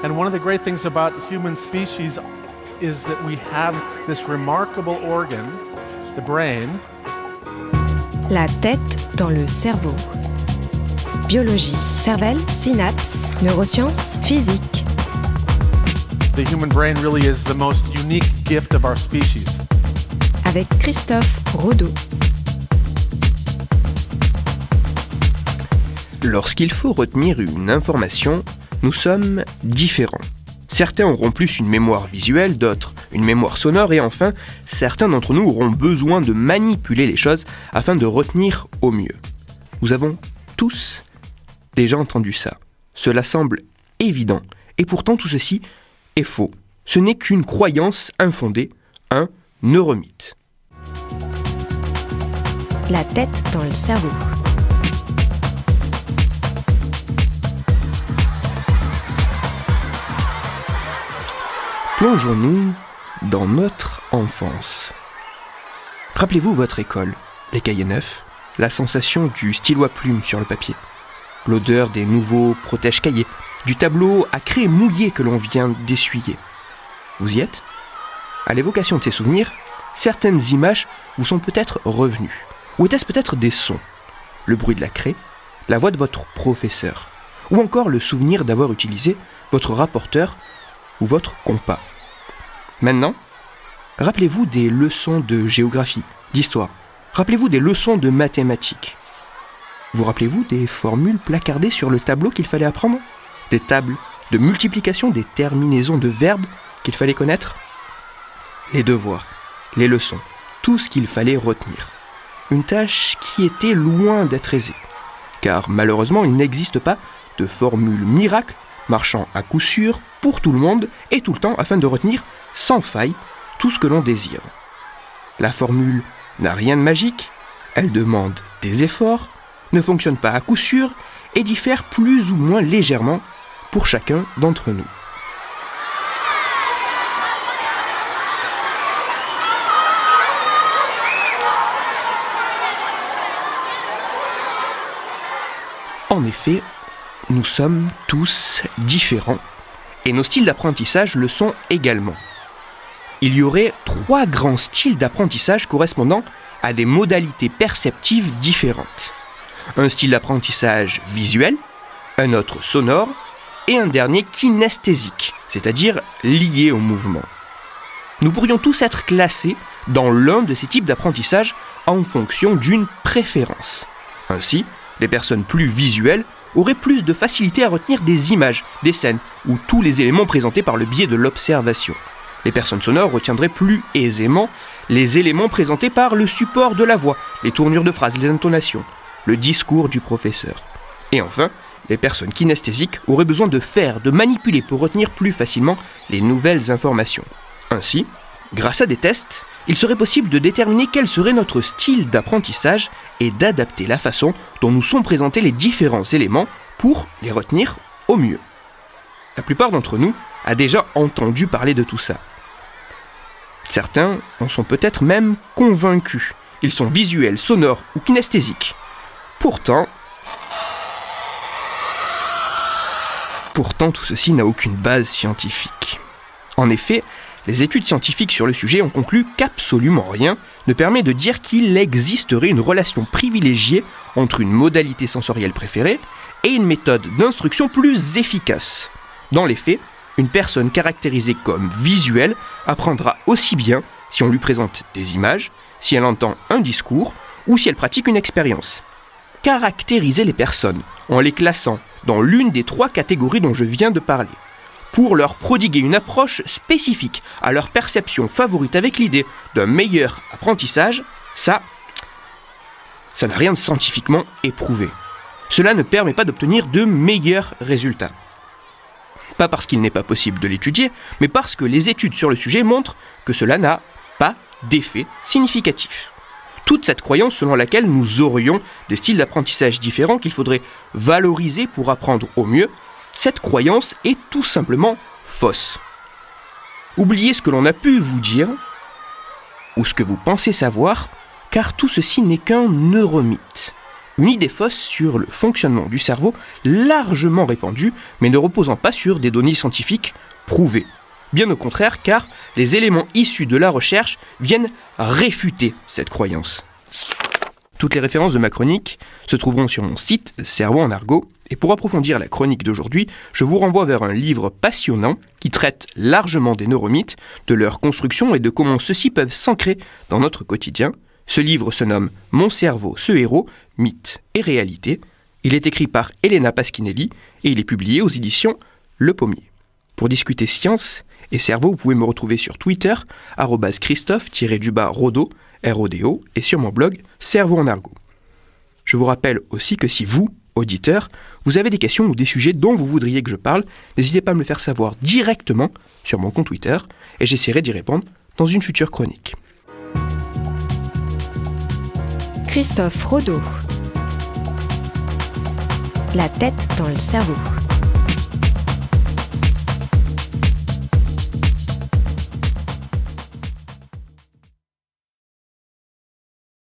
And one of the great things about the human species is that we have this remarkable organ, the brain. La tête dans le cerveau. Biologie, cervelle, synapses, neurosciences, physique. The human brain really is the most unique gift of our species. Avec Christophe Rodeau. Lorsqu'il faut retenir une information, nous sommes différents. Certains auront plus une mémoire visuelle, d'autres une mémoire sonore et enfin, certains d'entre nous auront besoin de manipuler les choses afin de retenir au mieux. Nous avons tous déjà entendu ça. Cela semble évident et pourtant tout ceci est faux. Ce n'est qu'une croyance infondée, un neuromythe. La tête dans le cerveau. Plongeons-nous dans notre enfance. Rappelez-vous votre école, les cahiers neufs, la sensation du stylo à plume sur le papier, l'odeur des nouveaux protège-cahiers, du tableau à craie mouillé que l'on vient d'essuyer. Vous y êtes ? À l'évocation de ces souvenirs, certaines images vous sont peut-être revenues. Ou était-ce peut-être des sons ? Le bruit de la craie, la voix de votre professeur, ou encore le souvenir d'avoir utilisé votre rapporteur ou votre compas. Maintenant, rappelez-vous des leçons de géographie, d'histoire. Rappelez-vous des leçons de mathématiques. Vous rappelez-vous des formules placardées sur le tableau qu'il fallait apprendre ? Des tables de multiplication, des terminaisons de verbes qu'il fallait connaître ? Les devoirs, les leçons, tout ce qu'il fallait retenir. Une tâche qui était loin d'être aisée. Car malheureusement, il n'existe pas de formule miracle marchant à coup sûr pour tout le monde et tout le temps afin de retenir sans faille tout ce que l'on désire. La formule n'a rien de magique, elle demande des efforts, ne fonctionne pas à coup sûr et diffère plus ou moins légèrement pour chacun d'entre nous. En effet, nous sommes tous différents et nos styles d'apprentissage le sont également. Il y aurait 3 grands styles d'apprentissage correspondant à des modalités perceptives différentes. Un style d'apprentissage visuel, un autre sonore et un dernier kinesthésique, c'est-à-dire lié au mouvement. Nous pourrions tous être classés dans l'un de ces types d'apprentissage en fonction d'une préférence. Ainsi, les personnes plus visuelles auraient plus de facilité à retenir des images, des scènes ou tous les éléments présentés par le biais de l'observation. Les personnes sonores retiendraient plus aisément les éléments présentés par le support de la voix, les tournures de phrases, les intonations, le discours du professeur. Et enfin, les personnes kinesthésiques auraient besoin de faire, de manipuler pour retenir plus facilement les nouvelles informations. Ainsi, grâce à des tests, il serait possible de déterminer quel serait notre style d'apprentissage et d'adapter la façon dont nous sont présentés les différents éléments pour les retenir au mieux. La plupart d'entre nous a déjà entendu parler de tout ça. Certains en sont peut-être même convaincus. Ils sont visuels, sonores ou kinesthésiques. Pourtant, tout ceci n'a aucune base scientifique. En effet, les études scientifiques sur le sujet ont conclu qu'absolument rien ne permet de dire qu'il existerait une relation privilégiée entre une modalité sensorielle préférée et une méthode d'instruction plus efficace. Dans les faits, une personne caractérisée comme visuelle apprendra aussi bien si on lui présente des images, si elle entend un discours ou si elle pratique une expérience. Caractériser les personnes en les classant dans l'une des 3 catégories dont je viens de parler, pour leur prodiguer une approche spécifique à leur perception favorite avec l'idée d'un meilleur apprentissage, ça n'a rien de scientifiquement éprouvé. Cela ne permet pas d'obtenir de meilleurs résultats. Pas parce qu'il n'est pas possible de l'étudier, mais parce que les études sur le sujet montrent que cela n'a pas d'effet significatif. Toute cette croyance selon laquelle nous aurions des styles d'apprentissage différents qu'il faudrait valoriser pour apprendre au mieux, cette croyance est tout simplement fausse. Oubliez ce que l'on a pu vous dire, ou ce que vous pensez savoir, car tout ceci n'est qu'un neuromythe. Une idée fausse sur le fonctionnement du cerveau largement répandue, mais ne reposant pas sur des données scientifiques prouvées. Bien au contraire, car les éléments issus de la recherche viennent réfuter cette croyance. Toutes les références de ma chronique se trouveront sur mon site Cerveau en argot, et pour approfondir la chronique d'aujourd'hui, je vous renvoie vers un livre passionnant qui traite largement des neuromythes, de leur construction et de comment ceux-ci peuvent s'ancrer dans notre quotidien. Ce livre se nomme « Mon cerveau, ce héros, mythes et réalité ». Il est écrit par Elena Pasquinelli et il est publié aux éditions Le Pommier. Pour discuter science et cerveau, vous pouvez me retrouver sur Twitter, @Christophe_Rodo, R-O-D-O, et sur mon blog Cerveau en argot. Je vous rappelle aussi que si vous, auditeurs, vous avez des questions ou des sujets dont vous voudriez que je parle, n'hésitez pas à me le faire savoir directement sur mon compte Twitter et j'essaierai d'y répondre dans une future chronique. Christophe Rodo. La tête dans le cerveau.